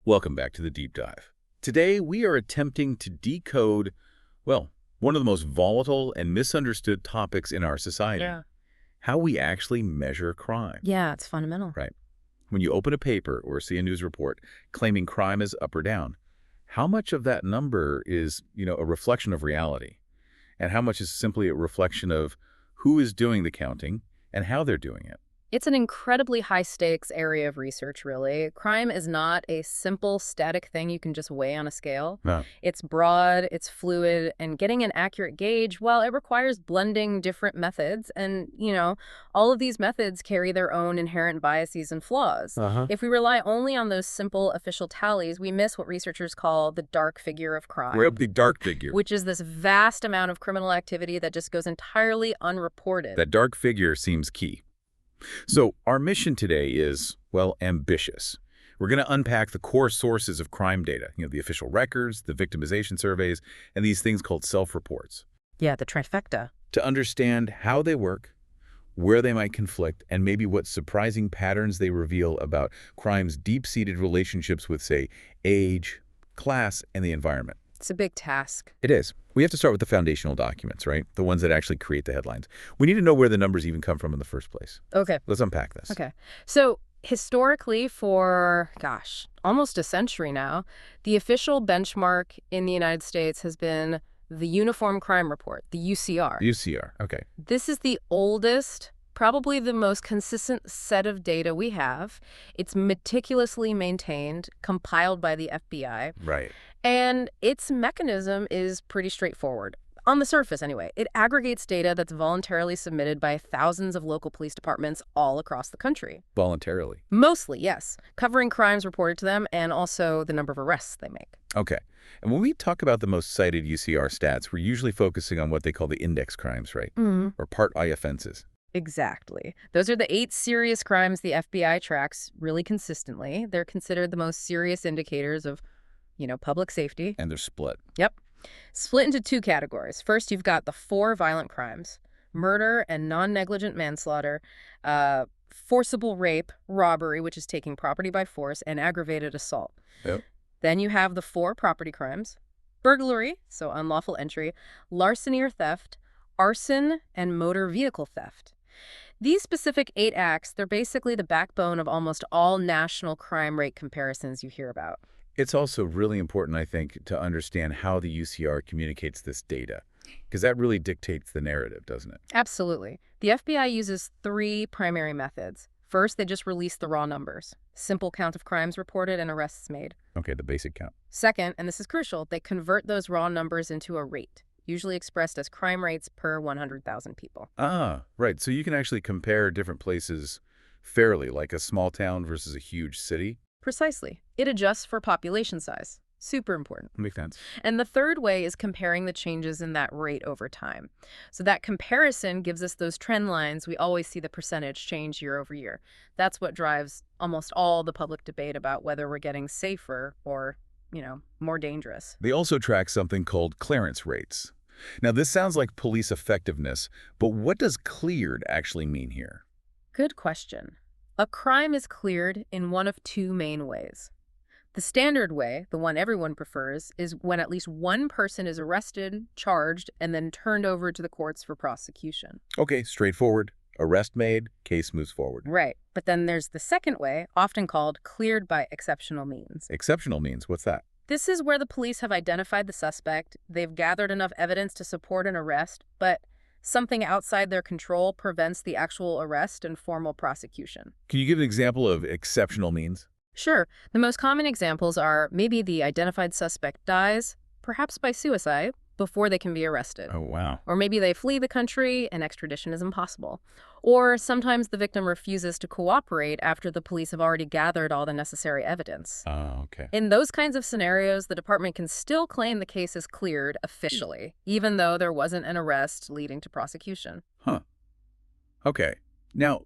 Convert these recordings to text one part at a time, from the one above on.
Welcome back to the Deep Dive. Today, we are attempting to decode, well, one of the most volatile and misunderstood topics in our society. Yeah. How we actually measure crime. Yeah, it's fundamental. Right. When you open a paper or see a news report claiming crime is up or down, how much of that number is, a reflection of reality? And how much is simply a reflection of who is doing the counting and how they're doing it? It's an incredibly high-stakes area of research, really. Crime is not a simple, static thing you can just weigh on a scale. No. It's broad, it's fluid, and getting an accurate gauge, well, it requires blending different methods. And, all of these methods carry their own inherent biases and flaws. If we rely only on those simple official tallies, we miss what researchers call the dark figure of crime. We're the dark figure. Which is this vast amount of criminal activity that just goes entirely unreported. That dark figure seems key. So our mission today is, well, ambitious. We're going to unpack the core sources of crime data, the official records, the victimization surveys, and these things called self-reports. Yeah, the trifecta. To understand how they work, where they might conflict, and maybe what surprising patterns they reveal about crime's deep-seated relationships with, say, age, class, and the environment. It's a big task. It is. We have to start with the foundational documents, right? The ones that actually create the headlines. We need to know where the numbers even come from in the first place. Okay. Let's unpack this. Okay. So historically, for, almost a century now, the official benchmark in the United States has been the Uniform Crime Report, the UCR. UCR, okay. This is the oldest, probably the most consistent set of data we have. It's meticulously maintained, compiled by the FBI. Right. And its mechanism is pretty straightforward. On the surface, anyway, it aggregates data that's voluntarily submitted by thousands of local police departments all across the country. Voluntarily? Mostly, yes, covering crimes reported to them and also the number of arrests they make. Okay. And when we talk about the most cited UCR stats, we're usually focusing on what they call the index crimes, right? Mm-hmm. Or Part I offenses. Exactly. Those are the 8 serious crimes the FBI tracks really consistently. They're considered the most serious indicators of, public safety. And they're split. Yep. Split into 2 categories. First, you've got the 4 violent crimes: murder and non-negligent manslaughter, forcible rape, robbery, which is taking property by force, and aggravated assault. Yep. Then you have the 4 property crimes: burglary, so unlawful entry, larceny or theft, arson, and motor vehicle theft. These specific 8 acts, they're basically the backbone of almost all national crime rate comparisons you hear about. It's also really important, I think, to understand how the UCR communicates this data, because that really dictates the narrative, doesn't it? Absolutely. The FBI uses 3 primary methods. First, they just release the raw numbers. Simple count of crimes reported and arrests made. Okay, the basic count. Second, and this is crucial, they convert those raw numbers into a rate, usually expressed as crime rates per 100,000 people. Ah, right. So you can actually compare different places fairly, like a small town versus a huge city. Precisely. It adjusts for population size. Super important. Makes sense. And the third way is comparing the changes in that rate over time. So that comparison gives us those trend lines. We always see the percentage change year over year. That's what drives almost all the public debate about whether we're getting safer or, more dangerous. They also track something called clearance rates. Now, this sounds like police effectiveness, but what does cleared actually mean here? Good question. A crime is cleared in one of 2 main ways. The standard way, the one everyone prefers, is when at least one person is arrested, charged, and then turned over to the courts for prosecution. Okay, straightforward. Arrest made, case moves forward. Right. But then there's the second way, often called cleared by exceptional means. Exceptional means, what's that? This is where the police have identified the suspect, they've gathered enough evidence to support an arrest, but something outside their control prevents the actual arrest and formal prosecution. Can you give an example of exceptional means? Sure. The most common examples are maybe the identified suspect dies, perhaps by suicide, before they can be arrested. Oh, wow. Or maybe they flee the country and extradition is impossible. Or sometimes the victim refuses to cooperate after the police have already gathered all the necessary evidence. Oh, okay. In those kinds of scenarios, the department can still claim the case is cleared officially, even though there wasn't an arrest leading to prosecution. Huh. Okay. Now,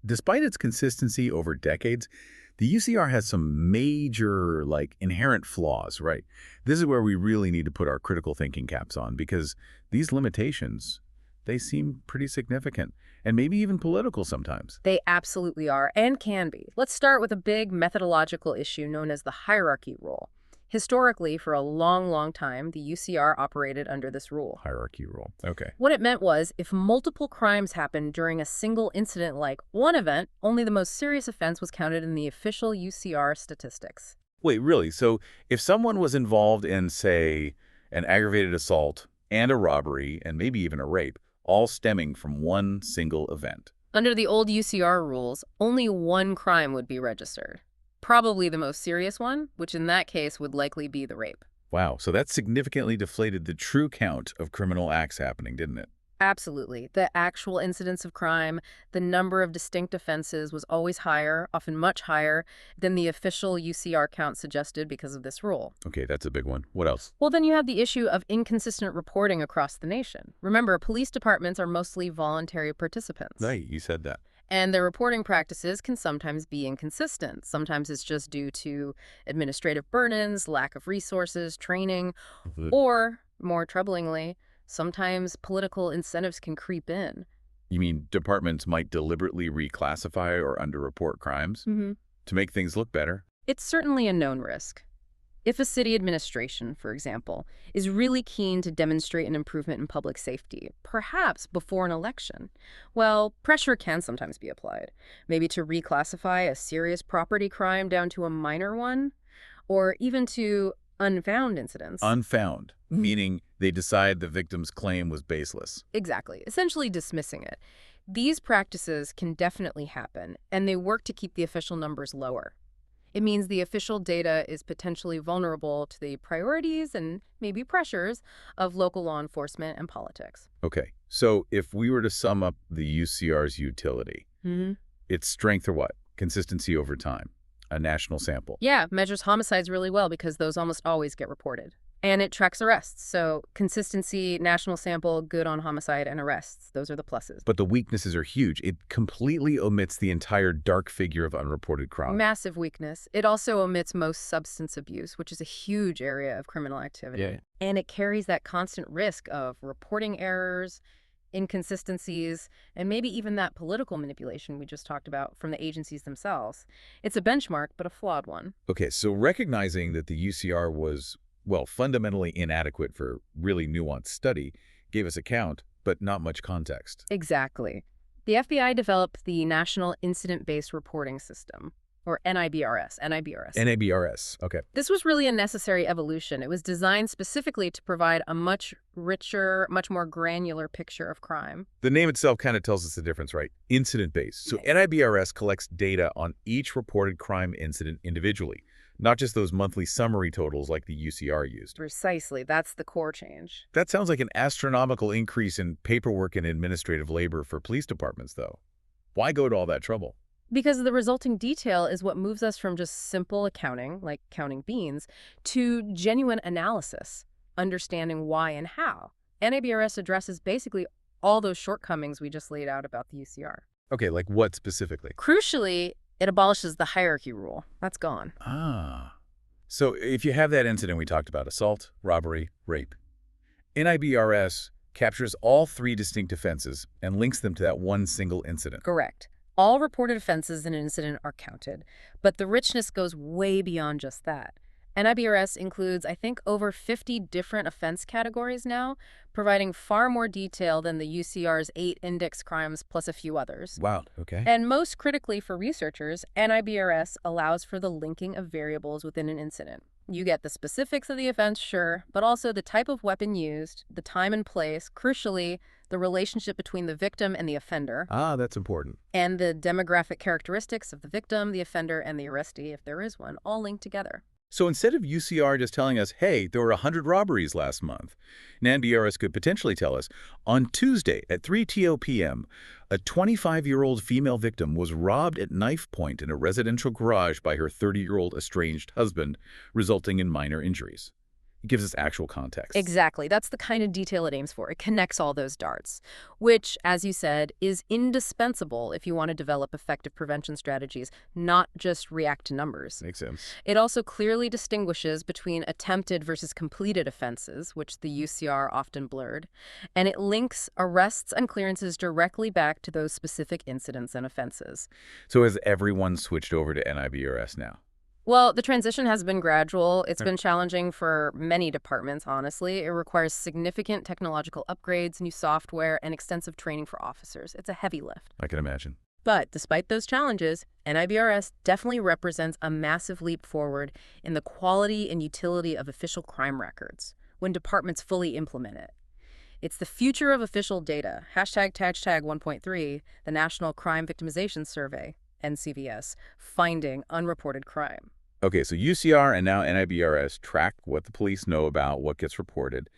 despite its consistency over decades, the UCR has some major, inherent flaws, right? This is where we really need to put our critical thinking caps on, because these limitations, they seem pretty significant, and maybe even political sometimes. They absolutely are, and can be. Let's start with a big methodological issue known as the hierarchy rule. Historically, for a long, long time, the UCR operated under this rule. Hierarchy rule. Okay. What it meant was, if multiple crimes happened during a single incident like one event, only the most serious offense was counted in the official UCR statistics. Wait, really? So if someone was involved in, say, an aggravated assault and a robbery and maybe even a rape, all stemming from one single event. Under the old UCR rules, only one crime would be registered. Probably the most serious one, which in that case would likely be the rape. Wow, so that significantly deflated the true count of criminal acts happening, didn't it? Absolutely. The actual incidence of crime, the number of distinct offenses was always higher, often much higher, than the official UCR count suggested because of this rule. Okay, that's a big one. What else? Well, then you have the issue of inconsistent reporting across the nation. Remember, police departments are mostly voluntary participants. Right, you said that. And their reporting practices can sometimes be inconsistent. Sometimes it's just due to administrative burdens, lack of resources, training, or, more troublingly, sometimes political incentives can creep in. You mean departments might deliberately reclassify or underreport crimes to make things look better? It's certainly a known risk. If a city administration, for example, is really keen to demonstrate an improvement in public safety, perhaps before an election, well, pressure can sometimes be applied. Maybe to reclassify a serious property crime down to a minor one, or even to unfound incidents. Unfound, meaning they decide the victim's claim was baseless. Exactly, essentially dismissing it. These practices can definitely happen, and they work to keep the official numbers lower. It means the official data is potentially vulnerable to the priorities and maybe pressures of local law enforcement and politics. Okay, so if we were to sum up the UCR's utility, its strength or what? Consistency over time, a national sample. Yeah, measures homicides really well because those almost always get reported. And it tracks arrests, so consistency, national sample, good on homicide and arrests. Those are the pluses. But the weaknesses are huge. It completely omits the entire dark figure of unreported crime. Massive weakness. It also omits most substance abuse, which is a huge area of criminal activity. Yeah. And it carries that constant risk of reporting errors, inconsistencies, and maybe even that political manipulation we just talked about from the agencies themselves. It's a benchmark, but a flawed one. Okay, so recognizing that the UCR was, well, fundamentally inadequate for really nuanced study, gave us a count, but not much context. Exactly. The FBI developed the National Incident-Based Reporting System, or NIBRS. NIBRS, okay. This was really a necessary evolution. It was designed specifically to provide a much richer, much more granular picture of crime. The name itself kind of tells us the difference, right? Incident-based. So NIBRS collects data on each reported crime incident individually, not just those monthly summary totals like the UCR used. Precisely. That's the core change. That sounds like an astronomical increase in paperwork and administrative labor for police departments, though. Why go to all that trouble? Because the resulting detail is what moves us from just simple accounting, like counting beans, to genuine analysis, understanding why and how. NIBRS addresses basically all those shortcomings we just laid out about the UCR. Okay, like what specifically? Crucially, it abolishes the hierarchy rule. That's gone. So if you have that incident we talked about, assault, robbery, rape, NIBRS captures all three distinct offenses and links them to that one single incident. Correct. All reported offenses in an incident are counted, but the richness goes way beyond just that. NIBRS includes, I think, over 50 different offense categories now, providing far more detail than the UCR's 8 index crimes plus a few others. Wow, okay. And most critically for researchers, NIBRS allows for the linking of variables within an incident. You get the specifics of the offense, sure, but also the type of weapon used, the time and place, crucially, the relationship between the victim and the offender. That's important. And the demographic characteristics of the victim, the offender, and the arrestee, if there is one, all linked together. So instead of UCR just telling us, hey, there were 100 robberies last month, NIBRS could potentially tell us, on Tuesday at 3:00 p.m., a 25-year-old female victim was robbed at knife point in a residential garage by her 30-year-old estranged husband, resulting in minor injuries. It gives us actual context. Exactly. That's the kind of detail it aims for. It connects all those darts, which, as you said, is indispensable if you want to develop effective prevention strategies, not just react to numbers. Makes sense. It also clearly distinguishes between attempted versus completed offenses, which the UCR often blurred, and it links arrests and clearances directly back to those specific incidents and offenses. So has everyone switched over to NIBRS now? Well, the transition has been gradual. It's been challenging for many departments, honestly. It requires significant technological upgrades, new software, and extensive training for officers. It's a heavy lift. I can imagine. But despite those challenges, NIBRS definitely represents a massive leap forward in the quality and utility of official crime records when departments fully implement it. It's the future of official data. Hashtag 1.3, the National Crime Victimization Survey, NCVS, finding unreported crime. Okay, so UCR and now NIBRS track what the police know about what gets reported.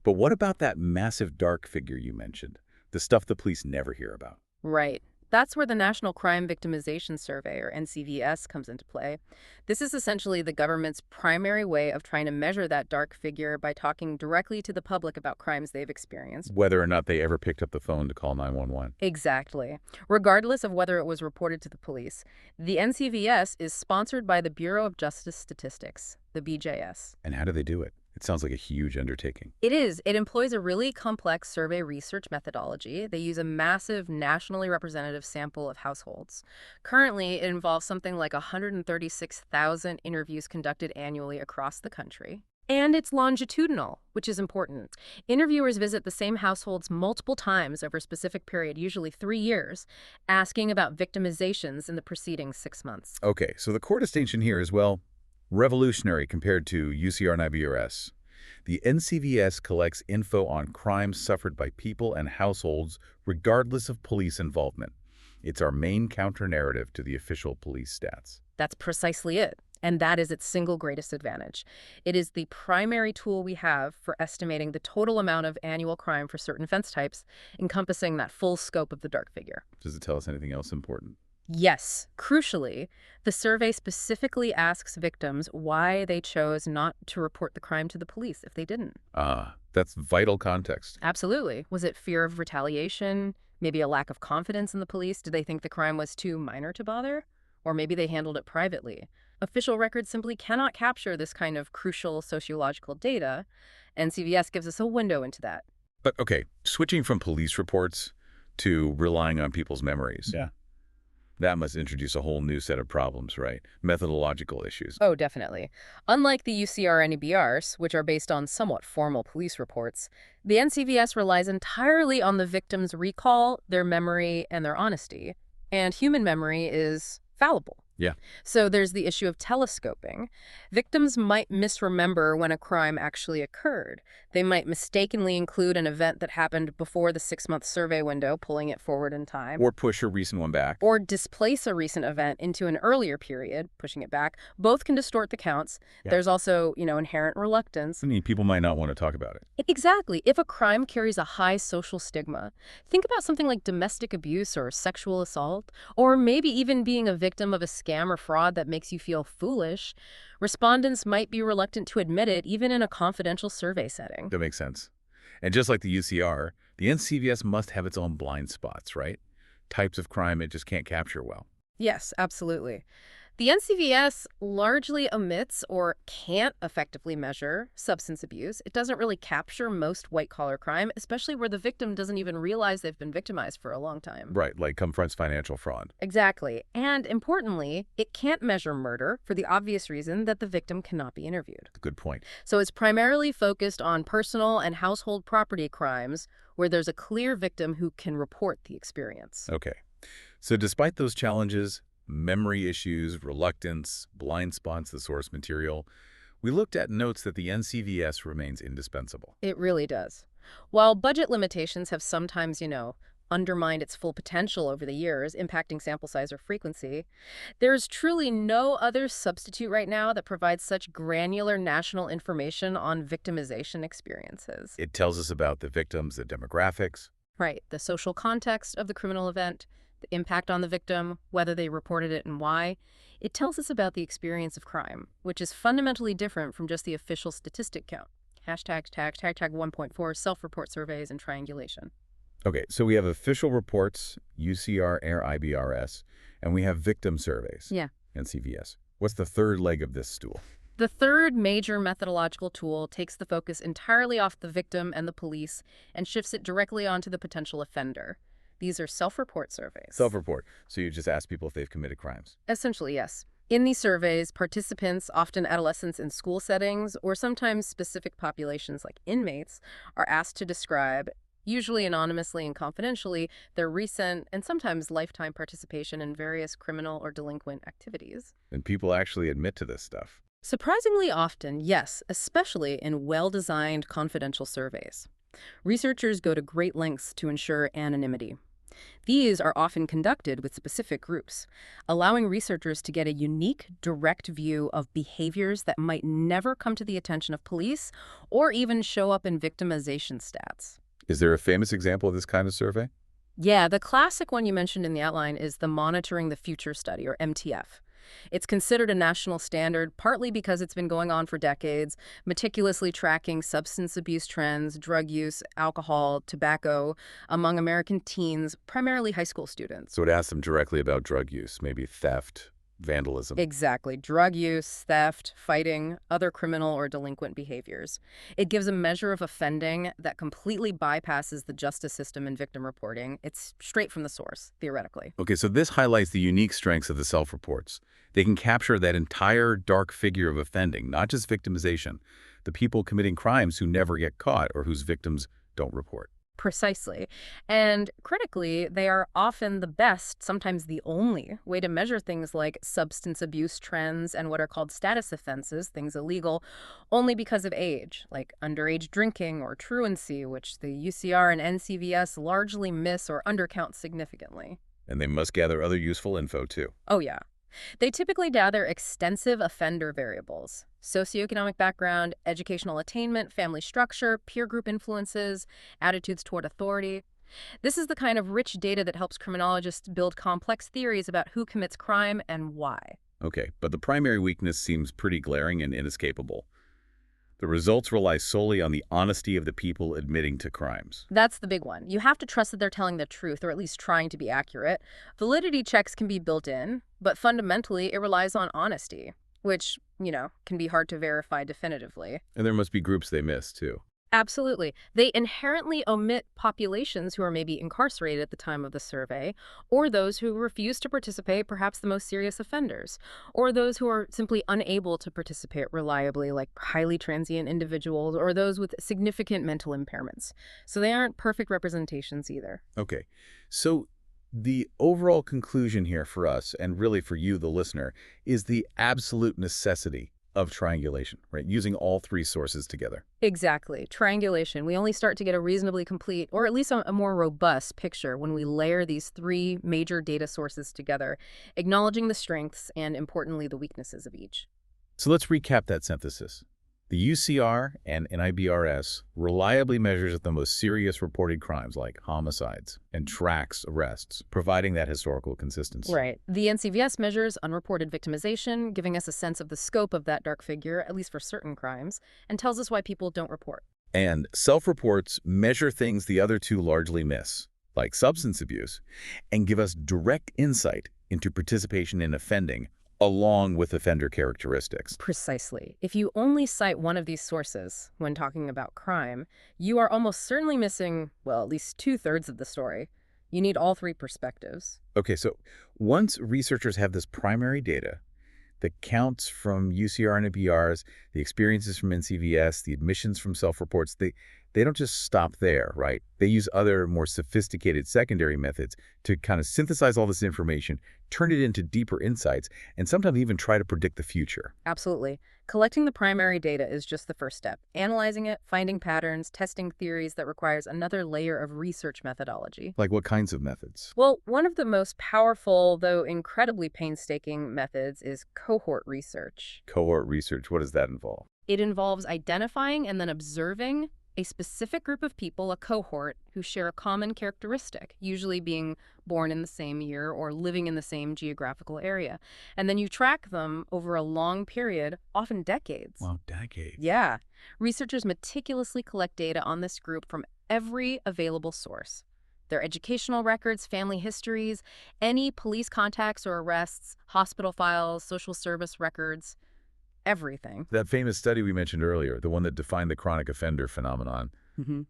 But what about that massive dark figure you mentioned? The stuff the police never hear about. Right. That's where the National Crime Victimization Survey, or NCVS, comes into play. This is essentially the government's primary way of trying to measure that dark figure by talking directly to the public about crimes they've experienced. Whether or not they ever picked up the phone to call 911. Exactly. Regardless of whether it was reported to the police, the NCVS is sponsored by the Bureau of Justice Statistics, the BJS. And how do they do it? It sounds like a huge undertaking. It is. It employs a really complex survey research methodology. They use a massive nationally representative sample of households. Currently, it involves something like 136,000 interviews conducted annually across the country. And it's longitudinal, which is important. Interviewers visit the same households multiple times over a specific period, usually 3 years, asking about victimizations in the preceding 6 months. Okay, so the core distinction here is, well, revolutionary compared to UCR and IBRS. The NCVS collects info on crimes suffered by people and households regardless of police involvement. It's our main counter-narrative to the official police stats. That's precisely it. And that is its single greatest advantage. It is the primary tool we have for estimating the total amount of annual crime for certain offense types, encompassing that full scope of the dark figure. Does it tell us anything else important? Yes. Crucially, the survey specifically asks victims why they chose not to report the crime to the police if they didn't. That's vital context. Absolutely. Was it fear of retaliation? Maybe a lack of confidence in the police? Did they think the crime was too minor to bother? Or maybe they handled it privately. Official records simply cannot capture this kind of crucial sociological data. NCVS gives us a window into that. But okay, switching from police reports to relying on people's memories. Yeah. That must introduce a whole new set of problems, right? Methodological issues. Oh, definitely. Unlike the UCR and EBRs, which are based on somewhat formal police reports, the NCVS relies entirely on the victim's recall, their memory, and their honesty. And human memory is fallible. Yeah. So there's the issue of telescoping. Victims might misremember when a crime actually occurred. They might mistakenly include an event that happened before the 6-month survey window, pulling it forward in time. Or push a recent one back. Or displace a recent event into an earlier period, pushing it back. Both can distort the counts. Yeah. There's also, inherent reluctance. I mean, people might not want to talk about it. Exactly. If a crime carries a high social stigma, think about something like domestic abuse or sexual assault, or maybe even being a victim of a scam or fraud that makes you feel foolish. Respondents might be reluctant to admit it, even in a confidential survey setting. That makes sense. And just like the UCR, the NCVS must have its own blind spots, right? Types of crime it just can't capture well. Yes, absolutely. The NCVS largely omits or can't effectively measure substance abuse. It doesn't really capture most white-collar crime, especially where the victim doesn't even realize they've been victimized for a long time. Right, like confronts financial fraud. Exactly. And importantly, it can't measure murder for the obvious reason that the victim cannot be interviewed. Good point. So it's primarily focused on personal and household property crimes where there's a clear victim who can report the experience. Okay. So despite those challenges, memory issues, reluctance, blind spots, the source material, we looked at notes that the NCVS remains indispensable. It really does. While budget limitations have sometimes, undermined its full potential over the years, impacting sample size or frequency, there's truly no other substitute right now that provides such granular national information on victimization experiences. It tells us about the victims, the demographics. Right. The social context of the criminal event, the impact on the victim, whether they reported it and why. It tells us about the experience of crime, which is fundamentally different from just the official statistic count. Hashtag 1.4, self-report surveys and triangulation. Okay, so we have official reports, UCR, AIR, IBRS, and we have victim surveys, Yeah. NCVS. What's the third leg of this stool? The third major methodological tool takes the focus entirely off the victim and the police and shifts it directly onto the potential offender. These are self-report surveys. Self-report. So you just ask people if they've committed crimes. Essentially, yes. In these surveys, participants, often adolescents in school settings, or sometimes specific populations like inmates, are asked to describe, usually anonymously and confidentially, their recent and sometimes lifetime participation in various criminal or delinquent activities. And people actually admit to this stuff. Surprisingly often, yes, especially in well-designed confidential surveys. Researchers go to great lengths to ensure anonymity. These are often conducted with specific groups, allowing researchers to get a unique, direct view of behaviors that might never come to the attention of police or even show up in victimization stats. Is there a famous example of this kind of survey? Yeah, the classic one you mentioned in the outline is the Monitoring the Future study, or MTF. It's considered a national standard, partly because it's been going on for decades, meticulously tracking substance abuse trends, drug use, alcohol, tobacco among American teens, primarily high school students. So it asks them directly about drug use, maybe theft, vandalism. Exactly. Drug use, theft, fighting, other criminal or delinquent behaviors. It gives a measure of offending that completely bypasses the justice system and victim reporting. It's straight from the source, theoretically. Okay, so this highlights the unique strengths of the self-reports. They can capture that entire dark figure of offending, not just victimization, the people committing crimes who never get caught or whose victims don't report. Precisely. And critically, they are often the best, sometimes the only, way to measure things like substance abuse trends and what are called status offenses, things illegal, only because of age, like underage drinking or truancy, which the UCR and NCVS largely miss or undercount significantly. And they must gather other useful info, too. Oh, yeah. They typically gather extensive offender variables: socioeconomic background, educational attainment, family structure, peer group influences, attitudes toward authority. This is the kind of rich data that helps criminologists build complex theories about who commits crime and why. Okay, but the primary weakness seems pretty glaring and inescapable. The results rely solely on the honesty of the people admitting to crimes. That's the big one. You have to trust that they're telling the truth, or at least trying to be accurate. Validity checks can be built in, but fundamentally it relies on honesty, which, can be hard to verify definitively. And there must be groups they miss, too. Absolutely. They inherently omit populations who are maybe incarcerated at the time of the survey, or those who refuse to participate, perhaps the most serious offenders, or those who are simply unable to participate reliably, like highly transient individuals, or those with significant mental impairments. So they aren't perfect representations either. Okay, so the overall conclusion here for us, and really for you, the listener, is the absolute necessity of triangulation, right? Using all three sources together. Exactly. Triangulation. We only start to get a reasonably complete, or at least a more robust picture when we layer these three major data sources together, acknowledging the strengths and, importantly, the weaknesses of each. So let's recap that synthesis. The UCR and NIBRS reliably measures the most serious reported crimes like homicides and tracks arrests, providing that historical consistency. Right. The NCVS measures unreported victimization, giving us a sense of the scope of that dark figure, at least for certain crimes, and tells us why people don't report. And self-reports measure things the other two largely miss, like substance abuse, and give us direct insight into participation in offending, along with offender characteristics. Precisely. If you only cite one of these sources when talking about crime, you are almost certainly missing, well, at least 2/3 of the story. You need all three perspectives. Okay, so once researchers have this primary data, the counts from UCR and NBRs, the experiences from NCVS, the admissions from self-reports, they don't just stop there, right? They use other more sophisticated secondary methods to kind of synthesize all this information, turn it into deeper insights, and sometimes even try to predict the future. Absolutely. Collecting the primary data is just the first step. Analyzing it, finding patterns, testing theories that requires another layer of research methodology. Like what kinds of methods? Well, one of the most powerful, though incredibly painstaking methods is cohort research. Cohort research, what does that involve? It involves identifying and then observing a specific group of people, a cohort, who share a common characteristic, usually being born in the same year or living in the same geographical area. And then you track them over a long period, often decades. Wow, decades. Yeah. Researchers meticulously collect data on this group from every available source. Their educational records, family histories, any police contacts or arrests, hospital files, social service records, everything. That famous study we mentioned earlier, the one that defined the chronic offender phenomenon,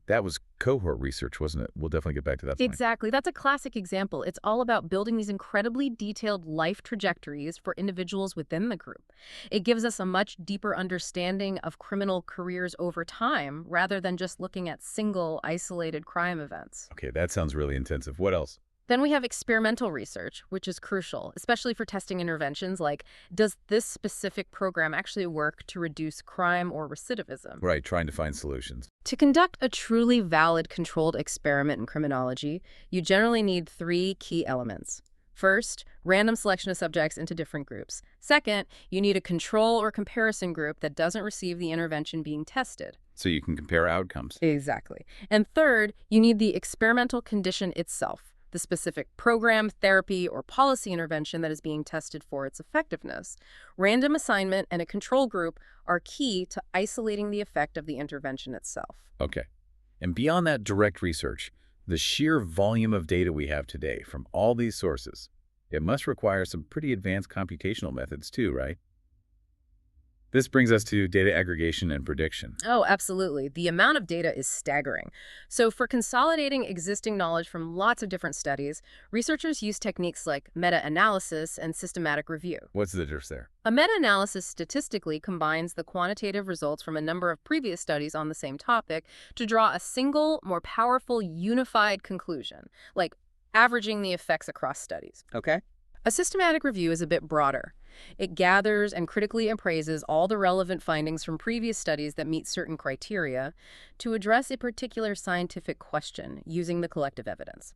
that was cohort research, wasn't it? We'll definitely get back to that point. Exactly. That's a classic example. It's all about building these incredibly detailed life trajectories for individuals within the group. It gives us a much deeper understanding of criminal careers over time, rather than just looking at single, isolated crime events. Okay, that sounds really intensive. What else? Then we have experimental research, which is crucial, especially for testing interventions like, does this specific program actually work to reduce crime or recidivism? Right, trying to find solutions. To conduct a truly valid controlled experiment in criminology, you generally need 3 key elements. First, random selection of subjects into different groups. Second, you need a control or comparison group that doesn't receive the intervention being tested. So you can compare outcomes. Exactly. And third, you need the experimental condition itself, the specific program, therapy, or policy intervention that is being tested for its effectiveness. Random assignment and a control group are key to isolating the effect of the intervention itself. Okay. And beyond that direct research, the sheer volume of data we have today from all these sources, it must require some pretty advanced computational methods too, right? This brings us to data aggregation and prediction. Oh, absolutely. The amount of data is staggering. So for consolidating existing knowledge from lots of different studies, researchers use techniques like meta-analysis and systematic review. What's the difference there? A meta-analysis statistically combines the quantitative results from a number of previous studies on the same topic to draw a single, more powerful, unified conclusion, like averaging the effects across studies. Okay. A systematic review is a bit broader. It gathers and critically appraises all the relevant findings from previous studies that meet certain criteria to address a particular scientific question using the collective evidence.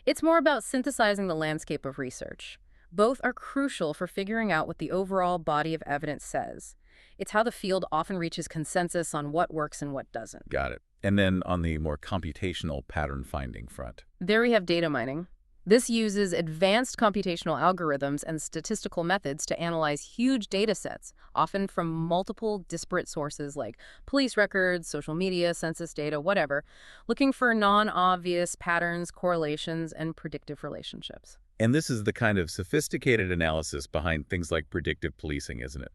It's more about synthesizing the landscape of research. Both are crucial for figuring out what the overall body of evidence says. It's how the field often reaches consensus on what works and what doesn't. Got it. And then on the more computational pattern finding front. There we have data mining. This uses advanced computational algorithms and statistical methods to analyze huge data sets, often from multiple disparate sources like police records, social media, census data, whatever, looking for non-obvious patterns, correlations, and predictive relationships. And this is the kind of sophisticated analysis behind things like predictive policing, isn't it?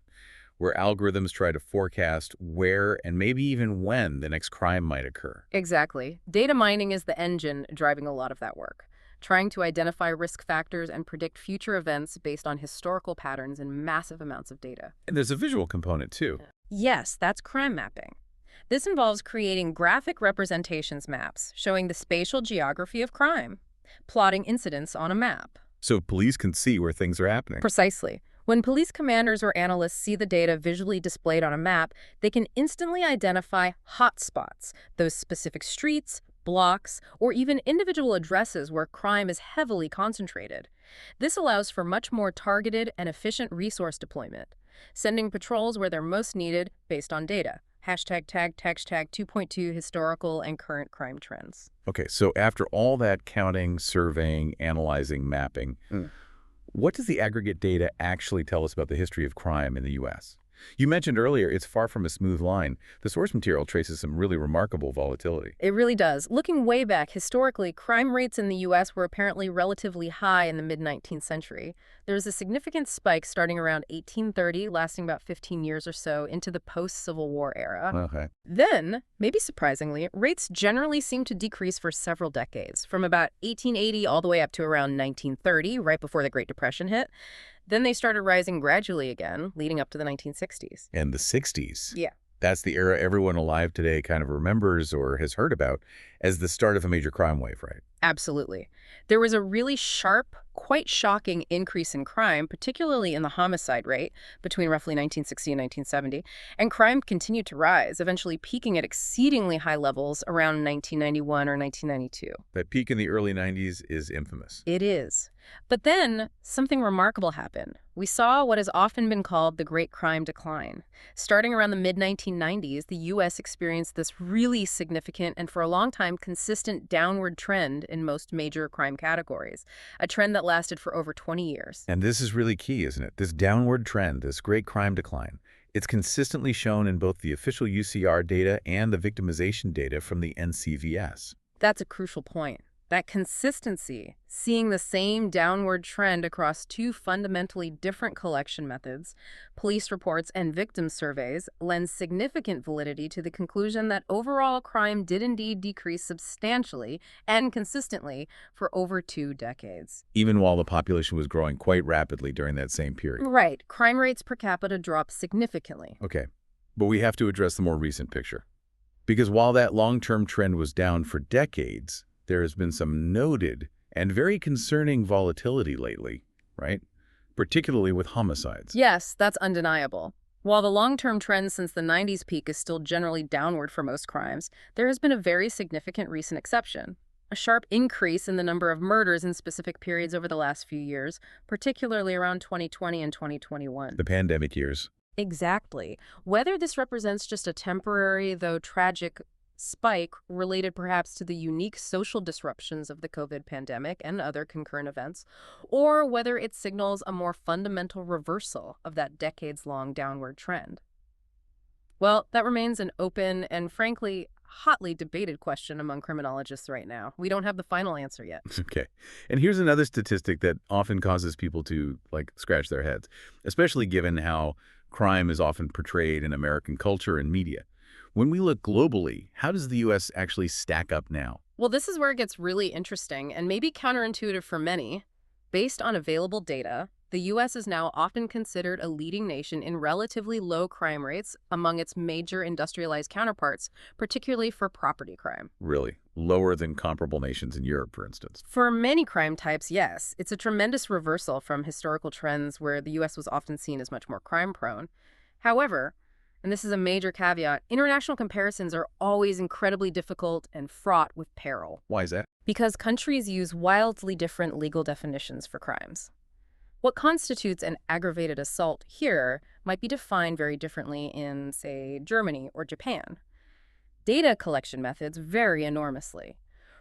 Where algorithms try to forecast where and maybe even when the next crime might occur. Exactly. Data mining is the engine driving a lot of that work, trying to identify risk factors and predict future events based on historical patterns and massive amounts of data. And there's a visual component, too. Yes, that's crime mapping. This involves creating graphic representations maps showing the spatial geography of crime, plotting incidents on a map. So police can see where things are happening. Precisely. When police commanders or analysts see the data visually displayed on a map, they can instantly identify hotspots, those specific streets, blocks, or even individual addresses where crime is heavily concentrated. This allows for much more targeted and efficient resource deployment, sending patrols where they're most needed based on data. #tag 2.2 historical and current crime trends. Okay, so after all that counting, surveying, analyzing, mapping, what does the aggregate data actually tell us about the history of crime in the U.S.? You mentioned earlier it's far from a smooth line. The source material traces some really remarkable volatility. It really does. Looking way back, historically, crime rates in the U.S. were apparently relatively high in the mid-19th century. There was a significant spike starting around 1830, lasting about 15 years or so, into the post-Civil War era. Okay. Then, maybe surprisingly, rates generally seemed to decrease for several decades, from about 1880 all the way up to around 1930, right before the Great Depression hit. Then they started rising gradually again, leading up to the 1960s. And the 60s. Yeah. That's the era everyone alive today kind of remembers or has heard about as the start of a major crime wave, right? Absolutely. There was a really sharp quite shocking increase in crime, particularly in the homicide rate between roughly 1960 and 1970, and crime continued to rise, eventually peaking at exceedingly high levels around 1991 or 1992. That peak in the early 90s is infamous. It is. But then something remarkable happened. We saw what has often been called the Great Crime Decline. Starting around the mid-1990s, the U.S. experienced this really significant and for a long time consistent downward trend in most major crime categories, a trend that lasted for over 20 years. And this is really key, isn't it? This downward trend, this great crime decline. It's consistently shown in both the official UCR data and the victimization data from the NCVS. That's a crucial point. That consistency, seeing the same downward trend across two fundamentally different collection methods, police reports and victim surveys, lends significant validity to the conclusion that overall crime did indeed decrease substantially and consistently for over 2 decades. Even while the population was growing quite rapidly during that same period. Right. Crime rates per capita dropped significantly. Okay, but we have to address the more recent picture. Because while that long-term trend was down for decades, there has been some noted and very concerning volatility lately, right? Particularly with homicides. Yes, that's undeniable. While the long-term trend since the 90s peak is still generally downward for most crimes, there has been a very significant recent exception. A sharp increase in the number of murders in specific periods over the last few years, particularly around 2020 and 2021. The pandemic years. Exactly. Whether this represents just a temporary, though tragic, spike related perhaps to the unique social disruptions of the COVID pandemic and other concurrent events, or whether it signals a more fundamental reversal of that decades-long downward trend. Well, that remains an open and, frankly, hotly debated question among criminologists right now. We don't have the final answer yet. Okay. And here's another statistic that often causes people to, scratch their heads, especially given how crime is often portrayed in American culture and media. When we look globally, how does the U.S. actually stack up now? Well, this is where it gets really interesting and maybe counterintuitive for many. Based on available data, the U.S. is now often considered a leading nation in relatively low crime rates among its major industrialized counterparts, particularly for property crime. Really? Lower than comparable nations in Europe, for instance? For many crime types, yes. It's a tremendous reversal from historical trends where the U.S. was often seen as much more crime-prone. However, and this is a major caveat, international comparisons are always incredibly difficult and fraught with peril. Why is that? Because countries use wildly different legal definitions for crimes. What constitutes an aggravated assault here might be defined very differently in, say, Germany or Japan. Data collection methods vary enormously.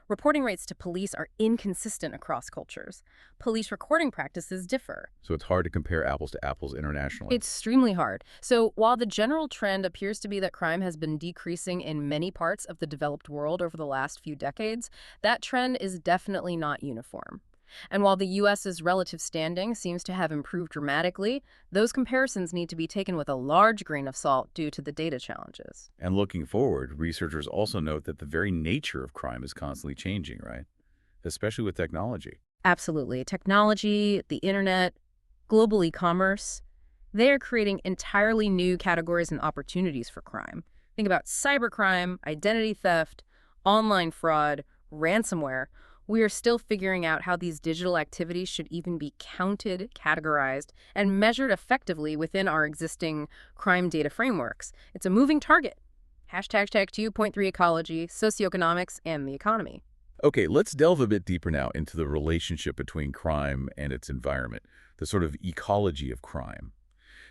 Reporting rates to police are inconsistent across cultures. Police recording practices differ. So it's hard to compare apples to apples internationally. It's extremely hard. So while the general trend appears to be that crime has been decreasing in many parts of the developed world over the last few decades, that trend is definitely not uniform. And while the U.S.'s relative standing seems to have improved dramatically, those comparisons need to be taken with a large grain of salt due to the data challenges. And looking forward, researchers also note that the very nature of crime is constantly changing, right? Especially with technology. Absolutely. Technology, the internet, global e-commerce, they are creating entirely new categories and opportunities for crime. Think about cybercrime, identity theft, online fraud, ransomware. We are still figuring out how these digital activities should even be counted, categorized, and measured effectively within our existing crime data frameworks. It's a moving target. #2.3 ecology, socioeconomics, and the economy. Okay, let's delve a bit deeper now into the relationship between crime and its environment, the sort of ecology of crime.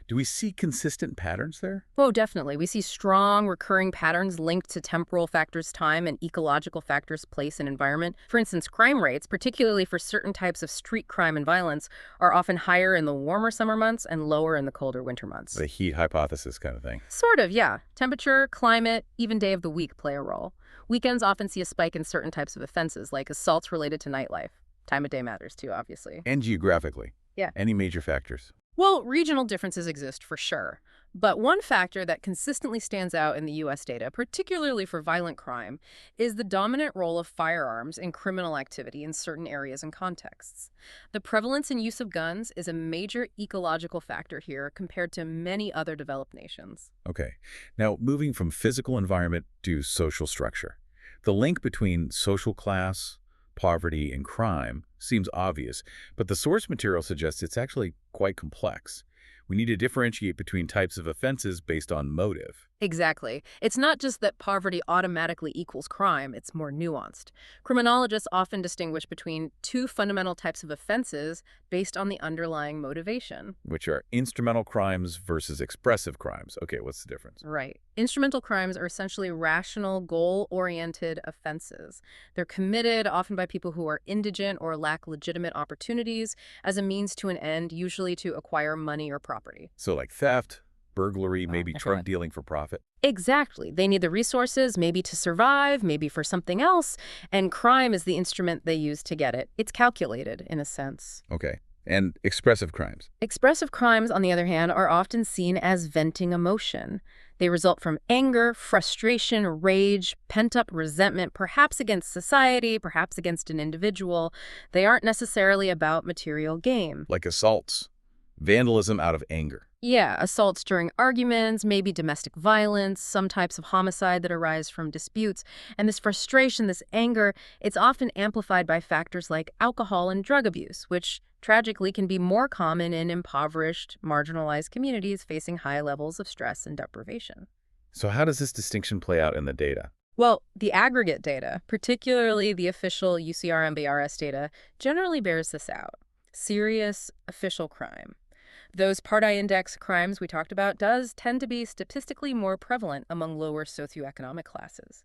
Do we see consistent patterns there? Oh, definitely. We see strong, recurring patterns linked to temporal factors, time, and ecological factors, place, and environment. For instance, crime rates, particularly for certain types of street crime and violence, are often higher in the warmer summer months and lower in the colder winter months. The heat hypothesis kind of thing. Sort of, yeah. Temperature, climate, even day of the week play a role. Weekends often see a spike in certain types of offenses, like assaults related to nightlife. Time of day matters too, obviously. And geographically. Yeah. Any major factors? Well, regional differences exist for sure. But one factor that consistently stands out in the U.S. data, particularly for violent crime, is the dominant role of firearms in criminal activity in certain areas and contexts. The prevalence and use of guns is a major ecological factor here compared to many other developed nations. Okay. Now, moving from physical environment to social structure. The link between social class, poverty, and crime seems obvious, but the source material suggests it's actually quite complex. We need to differentiate between types of offenses based on motive. Exactly. It's not just that poverty automatically equals crime, it's more nuanced. Criminologists often distinguish between two fundamental types of offenses based on the underlying motivation. Which are instrumental crimes versus expressive crimes. Okay, what's the difference? Right. Instrumental crimes are essentially rational, goal-oriented offenses. They're committed often by people who are indigent or lack legitimate opportunities as a means to an end, usually to acquire money or property. So like theft, burglary, Oh, maybe my drug God. dealing for profit. Exactly. They need the resources, maybe to survive, maybe for something else, and crime is the instrument they use to get it. It's calculated, in a sense. Okay. And expressive crimes. Expressive crimes, on the other hand, are often seen as venting emotion. They result from anger, frustration, rage, pent-up resentment, perhaps against society, perhaps against an individual. They aren't necessarily about material gain. Like assaults. Vandalism out of anger. Yeah, assaults during arguments, maybe domestic violence, some types of homicide that arise from disputes. And this frustration, this anger, it's often amplified by factors like alcohol and drug abuse, which tragically can be more common in impoverished, marginalized communities facing high levels of stress and deprivation. So how does this distinction play out in the data? Well, the aggregate data, particularly the official UCR-MBRS data, generally bears this out. Serious official crime. Those Part-I index crimes we talked about does tend to be statistically more prevalent among lower socioeconomic classes.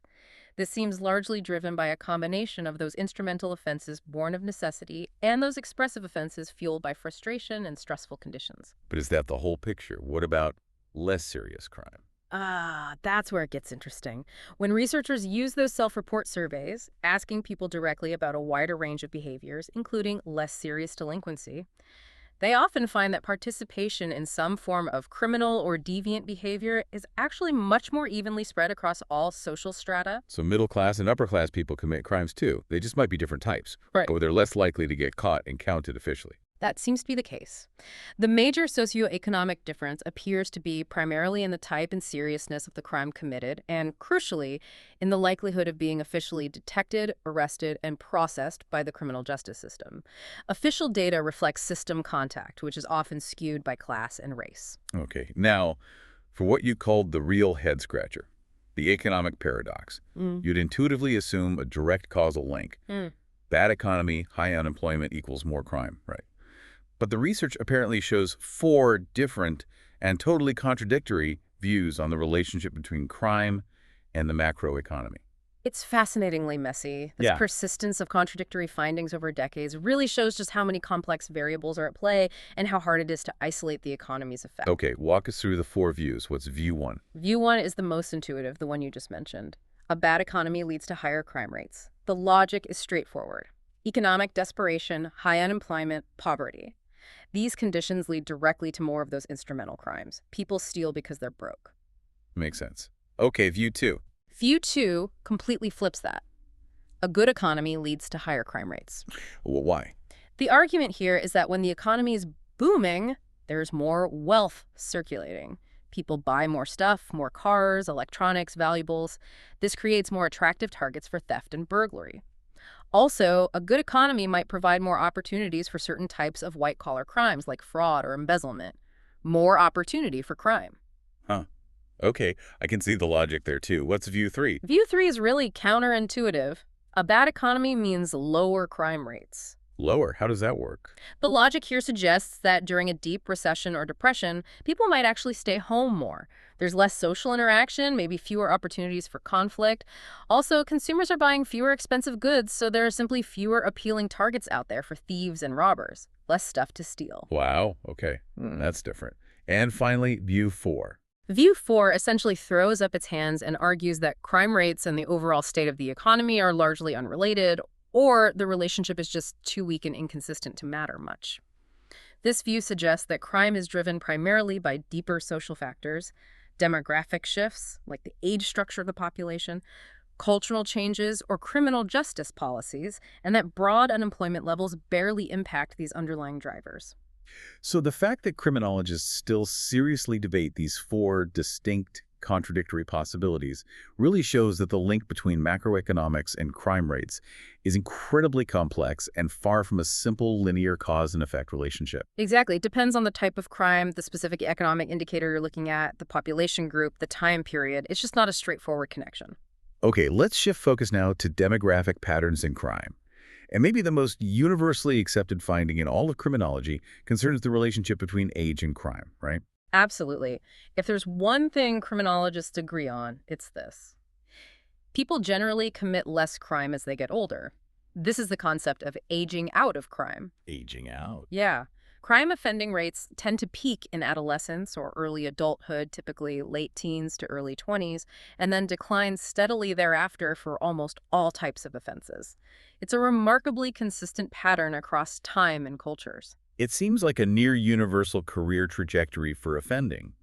This seems largely driven by a combination of those instrumental offenses born of necessity and those expressive offenses fueled by frustration and stressful conditions. But is that the whole picture? What about less serious crime? That's where it gets interesting. When researchers use those self-report surveys, asking people directly about a wider range of behaviors, including less serious delinquency, they often find that participation in some form of criminal or deviant behavior is actually much more evenly spread across all social strata. So middle class and upper class people commit crimes too. They just might be different types. Right. Or they're less likely to get caught and counted officially. That seems to be the case. The major socioeconomic difference appears to be primarily in the type and seriousness of the crime committed, and crucially, in the likelihood of being officially detected, arrested, and processed by the criminal justice system. Official data reflects system contact, which is often skewed by class and race. Okay. Now, for what you called the real head-scratcher, the economic paradox, you'd intuitively assume a direct causal link. Bad economy, high unemployment equals more crime, right? But the research apparently shows 4 different and totally contradictory views on the relationship between crime and the macroeconomy. It's fascinatingly messy. This persistence of contradictory findings over decades really shows just how many complex variables are at play and how hard it is to isolate the economy's effect. Okay, walk us through the 4 views. What's view 1? View 1 is the most intuitive, the one you just mentioned. A bad economy leads to higher crime rates. The logic is straightforward. Economic desperation, high unemployment, poverty. These conditions lead directly to more of those instrumental crimes. People steal because they're broke. Makes sense. Okay, view 2. View 2 completely flips that. A good economy leads to higher crime rates. Well, why? The argument here is that when the economy is booming, there's more wealth circulating. People buy more stuff, more cars, electronics, valuables. This creates more attractive targets for theft and burglary. Also, a good economy might provide more opportunities for certain types of white-collar crimes like fraud or embezzlement. More opportunity for crime. Huh. Okay, I can see the logic there too. What's view 3? View 3 is really counterintuitive. A bad economy means lower crime rates. Lower? How does that work? The logic here suggests that during a deep recession or depression, people might actually stay home more. There's less social interaction, maybe fewer opportunities for conflict. Also, consumers are buying fewer expensive goods, so there are simply fewer appealing targets out there for thieves and robbers. Less stuff to steal. Wow, okay. That's different. And finally, view 4. View 4 essentially throws up its hands and argues that crime rates and the overall state of the economy are largely unrelated, or the relationship is just too weak and inconsistent to matter much. This view suggests that crime is driven primarily by deeper social factors, demographic shifts, like the age structure of the population, cultural changes, or criminal justice policies, and that broad unemployment levels barely impact these underlying drivers. So the fact that criminologists still seriously debate these 4 distinct contradictory possibilities really shows that the link between macroeconomics and crime rates is incredibly complex and far from a simple linear cause and effect relationship. Exactly. It depends on the type of crime, the specific economic indicator you're looking at, the population group, the time period. It's just not a straightforward connection. Okay, let's shift focus now to demographic patterns in crime. And maybe the most universally accepted finding in all of criminology concerns the relationship between age and crime, right? Absolutely. If there's one thing criminologists agree on, it's this. People generally commit less crime as they get older. This is the concept of aging out of crime. Aging out. Yeah. Crime offending rates tend to peak in adolescence or early adulthood, typically late teens to early 20s, and then decline steadily thereafter for almost all types of offenses. It's a remarkably consistent pattern across time and cultures. It seems like a near universal career trajectory for offending.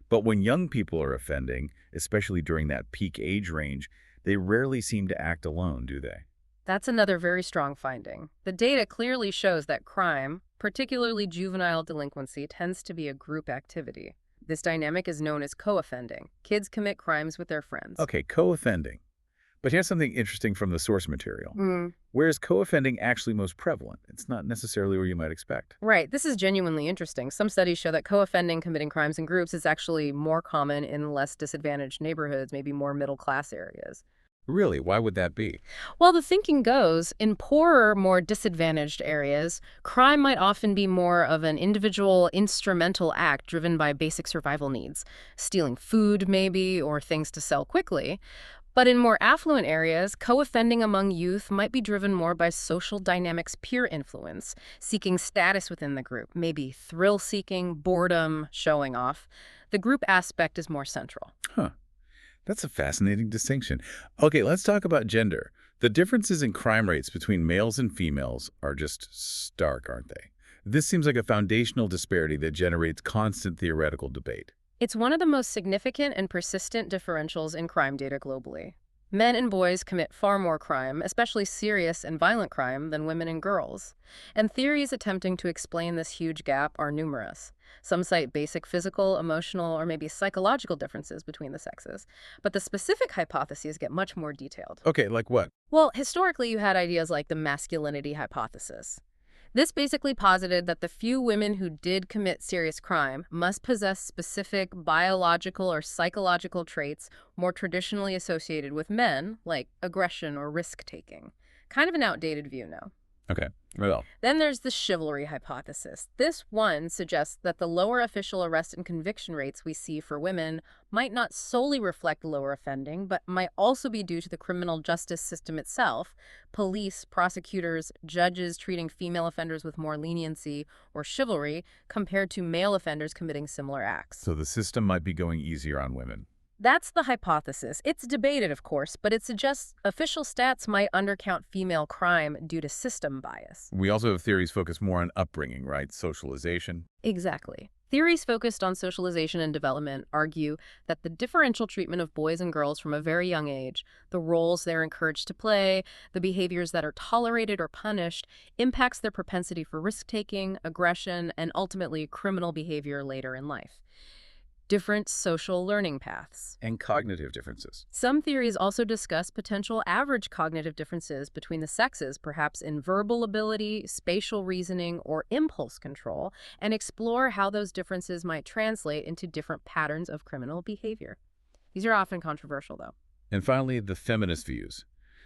But when young people are offending, especially during that peak age range, they rarely seem to act alone, do they? That's another very strong finding. The data clearly shows that crime, particularly juvenile delinquency, tends to be a group activity. This dynamic is known as co-offending. Kids commit crimes with their friends. Okay, co-offending. But here's something interesting from the source material. Where is co-offending actually most prevalent? It's not necessarily where you might expect. Right. This is genuinely interesting. Some studies show that co-offending, committing crimes in groups, is actually more common in less disadvantaged neighborhoods, maybe more middle-class areas. Really? Why would that be? Well, the thinking goes, in poorer, more disadvantaged areas, crime might often be more of an individual, instrumental act driven by basic survival needs. Stealing food, maybe, or things to sell quickly. But in more affluent areas, co-offending among youth might be driven more by social dynamics, peer influence, seeking status within the group, maybe thrill-seeking, boredom, showing off. The group aspect is more central. Huh. That's a fascinating distinction. Okay, let's talk about gender. The differences in crime rates between males and females are just stark, aren't they? This seems like a foundational disparity that generates constant theoretical debate. It's one of the most significant and persistent differentials in crime data globally. Men and boys commit far more crime, especially serious and violent crime, than women and girls. And theories attempting to explain this huge gap are numerous. Some cite basic physical, emotional, or maybe psychological differences between the sexes. But the specific hypotheses get much more detailed. Okay, like what? Well, historically, you had ideas like the masculinity hypothesis. This basically posited that the few women who did commit serious crime must possess specific biological or psychological traits more traditionally associated with men, like aggression or risk-taking. Kind of an outdated view now. Okay, well. Then there's the chivalry hypothesis. This one suggests that the lower official arrest and conviction rates we see for women might not solely reflect lower offending, but might also be due to the criminal justice system itself, police, prosecutors, judges treating female offenders with more leniency or chivalry compared to male offenders committing similar acts. So the system might be going easier on women. That's the hypothesis. It's debated, of course, but it suggests official stats might undercount female crime due to system bias. We also have theories focused more on upbringing, right? Socialization. Exactly. Theories focused on socialization and development argue that the differential treatment of boys and girls from a very young age, the roles they're encouraged to play, the behaviors that are tolerated or punished, impacts their propensity for risk-taking, aggression, and ultimately criminal behavior later in life. Different social learning paths. And cognitive differences. Some theories also discuss potential average cognitive differences between the sexes, perhaps in verbal ability, spatial reasoning, or impulse control, and explore how those differences might translate into different patterns of criminal behavior. These are often controversial, though. And finally, the feminist views.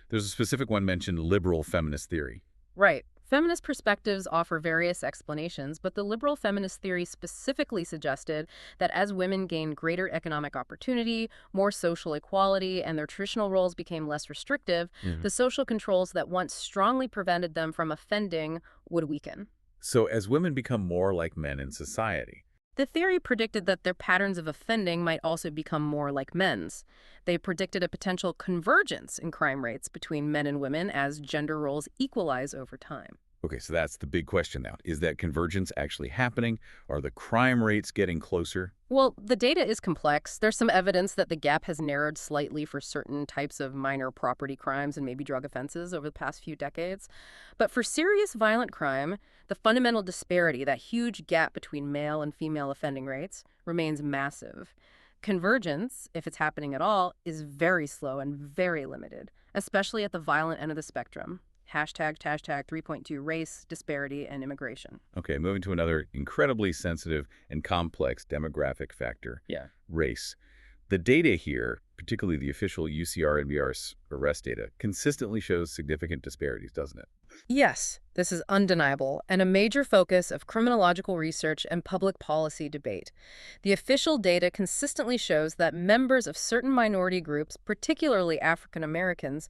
There's a specific one mentioned, liberal feminist theory. Right. Feminist perspectives offer various explanations, but the liberal feminist theory specifically suggested that as women gained greater economic opportunity, more social equality, and their traditional roles became less restrictive, the social controls that once strongly prevented them from offending would weaken. So as women become more like men in society. The theory predicted that their patterns of offending might also become more like men's. They predicted a potential convergence in crime rates between men and women as gender roles equalize over time. Okay, so that's the big question now. Is that convergence actually happening? Are the crime rates getting closer? Well, the data is complex. There's some evidence that the gap has narrowed slightly for certain types of minor property crimes and maybe drug offenses over the past few decades. But for serious violent crime, the fundamental disparity, that huge gap between male and female offending rates, remains massive. Convergence, if it's happening at all, is very slow and very limited, especially at the violent end of the spectrum. Hashtag 3.2 race, disparity, and immigration. Okay, moving to another incredibly sensitive and complex demographic factor. Yeah. Race. The data here, particularly the official UCR and BR arrest data, consistently shows significant disparities, doesn't it? Yes, this is undeniable and a major focus of criminological research and public policy debate. The official data consistently shows that members of certain minority groups, particularly African Americans,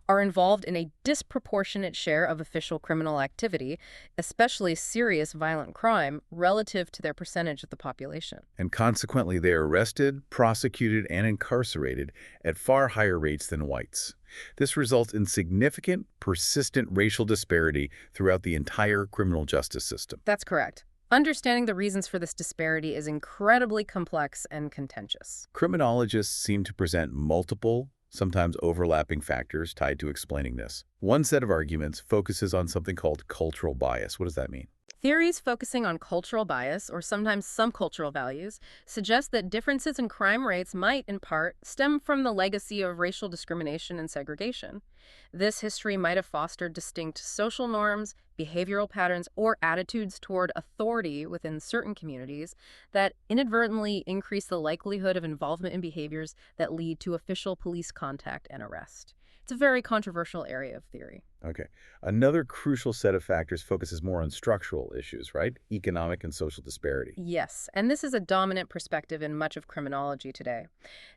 are involved in a disproportionate share of official criminal activity, especially serious violent crime, relative to their percentage of the population. And consequently, they are arrested, prosecuted, and incarcerated at far higher rates than whites. This results in significant, persistent racial disparity throughout the entire criminal justice system. That's correct. Understanding the reasons for this disparity is incredibly complex and contentious. Criminologists seem to present multiple, sometimes overlapping factors tied to explaining this. One set of arguments focuses on something called cultural bias. What does that mean? Theories focusing on cultural bias, or sometimes subcultural values, suggest that differences in crime rates might, in part, stem from the legacy of racial discrimination and segregation. This history might have fostered distinct social norms, behavioral patterns, or attitudes toward authority within certain communities that inadvertently increase the likelihood of involvement in behaviors that lead to official police contact and arrest. It's a very controversial area of theory. Okay. Another crucial set of factors focuses more on structural issues, right? Economic and social disparity. Yes, and this is a dominant perspective in much of criminology today.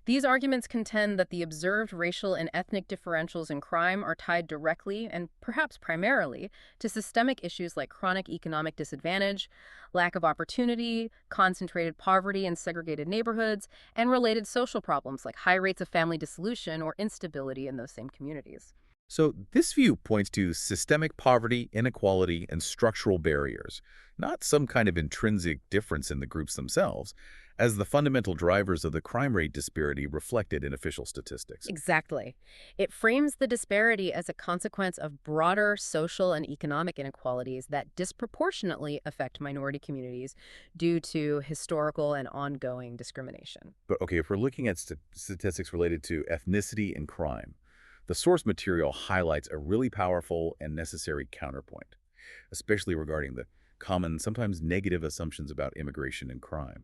These arguments contend that the observed racial and ethnic differentials in crime are tied directly, and perhaps primarily, to systemic issues like chronic economic disadvantage, lack of opportunity, concentrated poverty in segregated neighborhoods, and related social problems like high rates of family dissolution or instability in those same communities. So this view points to systemic poverty, inequality, and structural barriers, not some kind of intrinsic difference in the groups themselves, as the fundamental drivers of the crime rate disparity reflected in official statistics. Exactly. It frames the disparity as a consequence of broader social and economic inequalities that disproportionately affect minority communities due to historical and ongoing discrimination. But okay, if we're looking at statistics related to ethnicity and crime, the source material highlights a really powerful and necessary counterpoint, especially regarding the common, sometimes negative assumptions about immigration and crime.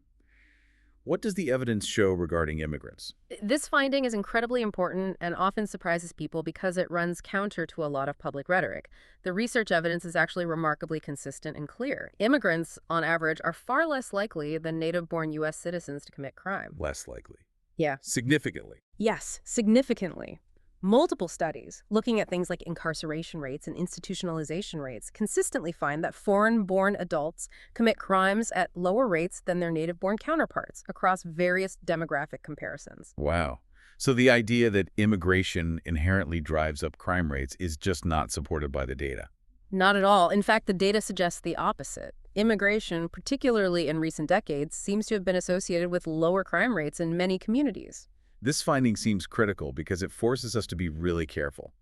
What does the evidence show regarding immigrants? This finding is incredibly important and often surprises people because it runs counter to a lot of public rhetoric. The research evidence is actually remarkably consistent and clear. Immigrants, on average, are far less likely than native-born U.S. citizens to commit crime. Less likely. Yeah. Significantly. Yes, significantly. Multiple studies, looking at things like incarceration rates and institutionalization rates, consistently find that foreign-born adults commit crimes at lower rates than their native-born counterparts across various demographic comparisons. Wow. So the idea that immigration inherently drives up crime rates is just not supported by the data. Not at all. In fact, the data suggests the opposite. Immigration, particularly in recent decades, seems to have been associated with lower crime rates in many communities. This finding seems critical because it forces us to be really careful,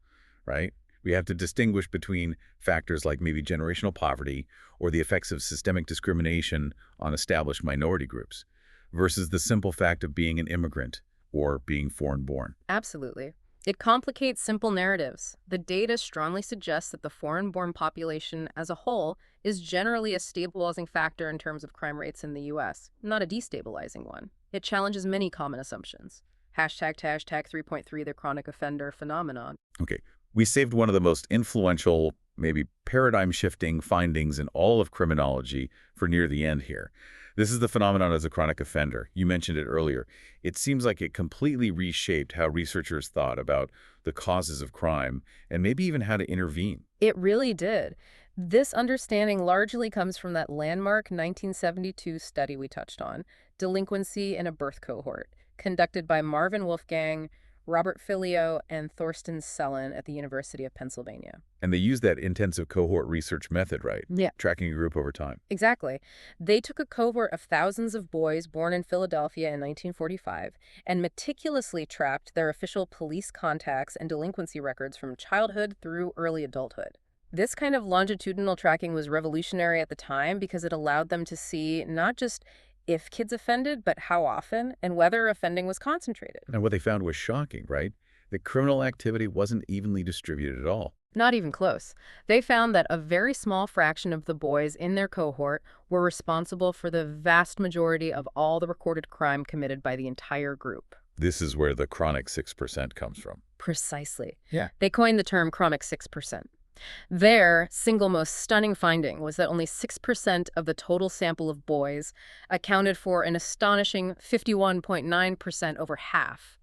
right? We have to distinguish between factors like maybe generational poverty or the effects of systemic discrimination on established minority groups versus the simple fact of being an immigrant or being foreign-born. Absolutely. It complicates simple narratives. The data strongly suggests that the foreign-born population as a whole is generally a stabilizing factor in terms of crime rates in the U.S., not a destabilizing one. It challenges many common assumptions. Hashtag 3.3, the chronic offender phenomenon. Okay, we saved one of the most influential, maybe paradigm-shifting findings in all of criminology for near the end here. This is the phenomenon as a chronic offender. You mentioned it earlier. It seems like it completely reshaped how researchers thought about the causes of crime and maybe even how to intervene. It really did. This understanding largely comes from that landmark 1972 study we touched on, Delinquency in a Birth Cohort, conducted by Marvin Wolfgang, Robert Filio, and Thorsten Sellen at the University of Pennsylvania. And they used that intensive cohort research method, right? Yeah. Tracking a group over time. Exactly. They took a cohort of thousands of boys born in Philadelphia in 1945 and meticulously tracked their official police contacts and delinquency records from childhood through early adulthood. This kind of longitudinal tracking was revolutionary at the time because it allowed them to see not just if kids offended, but how often, and whether offending was concentrated. And what they found was shocking, right? That criminal activity wasn't evenly distributed at all. Not even close. They found that a very small fraction of the boys in their cohort were responsible for the vast majority of all the recorded crime committed by the entire group. This is where the chronic 6% comes from. Precisely. Yeah. They coined the term chronic 6%. Their single most stunning finding was that only 6% of the total sample of boys accounted for an astonishing 51.9%, over half,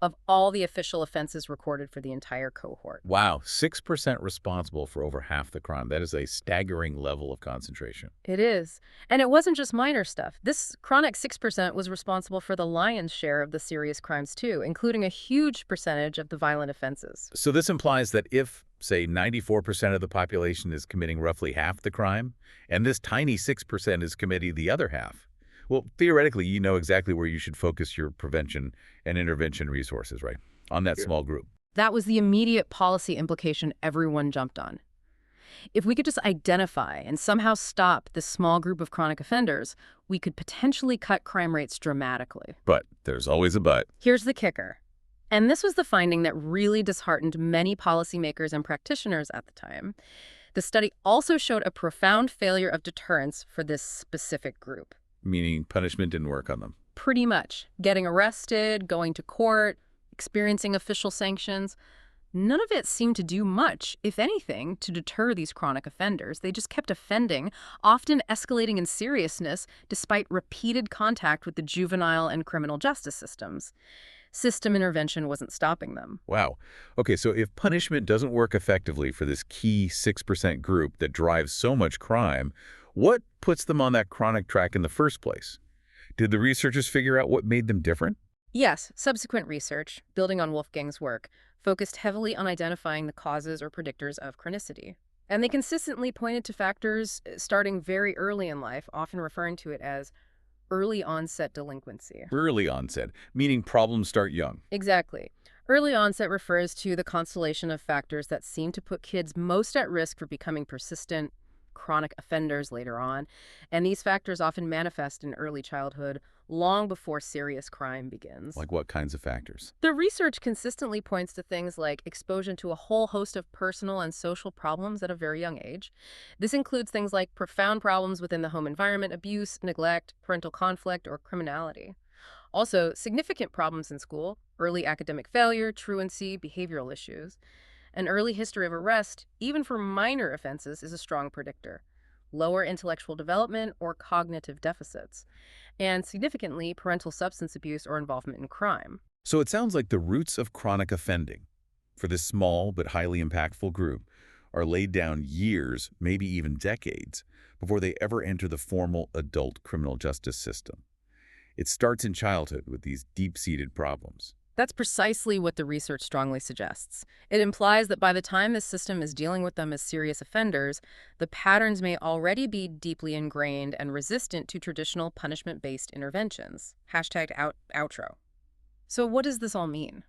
of all the official offenses recorded for the entire cohort. Wow, 6% responsible for over half the crime. That is a staggering level of concentration. It is. And it wasn't just minor stuff. This chronic 6% was responsible for the lion's share of the serious crimes too, including a huge percentage of the violent offenses. So this implies that if, say, 94% of the population is committing roughly half the crime, and this tiny 6% is committing the other half, well, theoretically, you know exactly where you should focus your prevention and intervention resources, right? On that small group. That was the immediate policy implication everyone jumped on. If we could just identify and somehow stop this small group of chronic offenders, we could potentially cut crime rates dramatically. But there's always a but. Here's the kicker. And this was the finding that really disheartened many policymakers and practitioners at the time. The study also showed a profound failure of deterrence for this specific group. Meaning punishment didn't work on them. Pretty much. Getting arrested, going to court, experiencing official sanctions. None of it seemed to do much, if anything, to deter these chronic offenders. They just kept offending, often escalating in seriousness despite repeated contact with the juvenile and criminal justice systems. System intervention wasn't stopping them. Wow. Okay, so if punishment doesn't work effectively for this key 6% group that drives so much crime, what puts them on that chronic track in the first place? Did the researchers figure out what made them different? Yes, subsequent research, building on Wolfgang's work, focused heavily on identifying the causes or predictors of chronicity. And they consistently pointed to factors starting very early in life, often referring to it as early onset delinquency. Early onset, meaning problems start young. Exactly. Early onset refers to the constellation of factors that seem to put kids most at risk for becoming persistent, chronic offenders later on, and these factors often manifest in early childhood, long before serious crime begins. Like what kinds of factors? The research consistently points to things like exposure to a whole host of personal and social problems at a very young age. This includes things like profound problems within the home environment, abuse, neglect, parental conflict, or criminality. Also, significant problems in school, early academic failure, truancy, behavioral issues. An early history of arrest, even for minor offenses, is a strong predictor. Lower intellectual development or cognitive deficits. And significantly, parental substance abuse or involvement in crime. So it sounds like the roots of chronic offending for this small but highly impactful group are laid down years, maybe even decades, before they ever enter the formal adult criminal justice system. It starts in childhood with these deep-seated problems. That's precisely what the research strongly suggests. It implies that by the time this system is dealing with them as serious offenders, the patterns may already be deeply ingrained and resistant to traditional punishment-based interventions. #outro. So what does this all mean?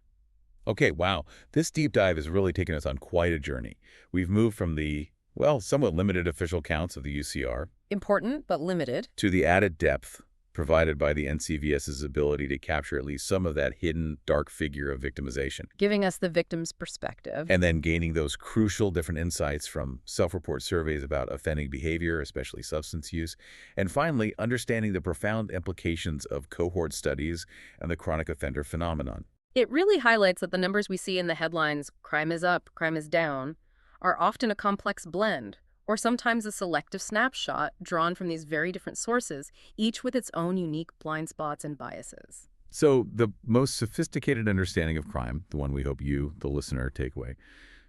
Okay, wow. This deep dive has really taken us on quite a journey. We've moved from the, well, somewhat limited official counts of the UCR. Important, but limited. To the added depth provided by the NCVS's ability to capture at least some of that hidden dark figure of victimization. Giving us the victim's perspective. And then gaining those crucial different insights from self-report surveys about offending behavior, especially substance use. And finally, understanding the profound implications of cohort studies and the chronic offender phenomenon. It really highlights that the numbers we see in the headlines, crime is up, crime is down, are often a complex blend, or sometimes a selective snapshot drawn from these very different sources, each with its own unique blind spots and biases. So the most sophisticated understanding of crime, the one we hope you, the listener, take away,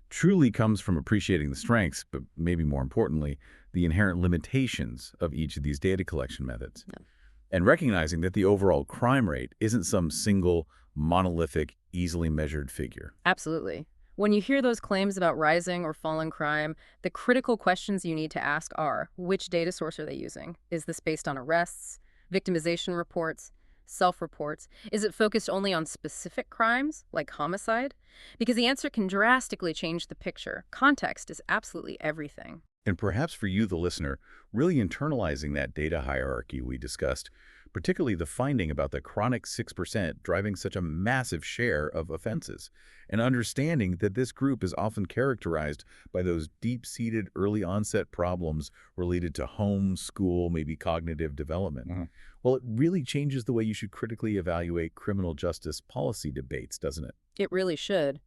truly comes from appreciating the strengths, but maybe more importantly, the inherent limitations of each of these data collection methods. Yeah. And recognizing that the overall crime rate isn't some single, monolithic, easily measured figure. Absolutely. When you hear those claims about rising or falling crime, the critical questions you need to ask are, which data source are they using? Is this based on arrests, victimization reports, self-reports? Is it focused only on specific crimes, like homicide? Because the answer can drastically change the picture. Context is absolutely everything. And perhaps for you, the listener, really internalizing that data hierarchy we discussed particularly the finding about the chronic 6% driving such a massive share of offenses, and understanding that this group is often characterized by those deep-seated early-onset problems related to home, school, maybe cognitive development. Well, it really changes the way you should critically evaluate criminal justice policy debates, doesn't it? It really should.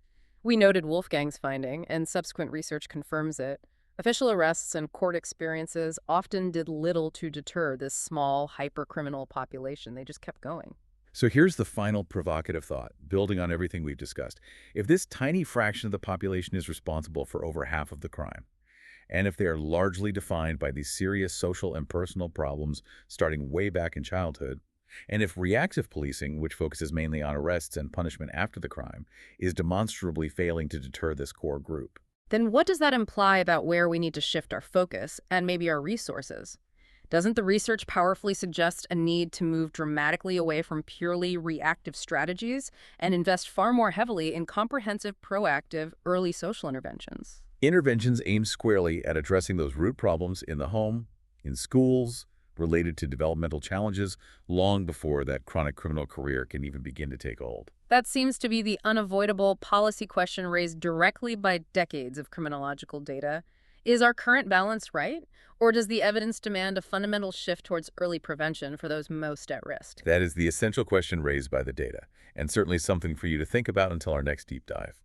We noted Wolfgang's finding, and subsequent research confirms it. Official arrests and court experiences often did little to deter this small, hyper-criminal population. They just kept going. So here's the final provocative thought, building on everything we've discussed. If this tiny fraction of the population is responsible for over half of the crime, and if they are largely defined by these serious social and personal problems starting way back in childhood, and if reactive policing, which focuses mainly on arrests and punishment after the crime, is demonstrably failing to deter this core group, Then what does that imply about where we need to shift our focus and maybe our resources? Doesn't the research powerfully suggest a need to move dramatically away from purely reactive strategies and invest far more heavily in comprehensive, proactive, early social interventions? interventions aimed squarely at addressing those root problems in the home, in schools, related to developmental challenges, long before that chronic criminal career can even begin to take hold. That seems to be the unavoidable policy question raised directly by decades of criminological data. Is our current balance right? Or does the evidence demand a fundamental shift towards early prevention for those most at risk? That is the essential question raised by the data, and certainly something for you to think about until our next deep dive.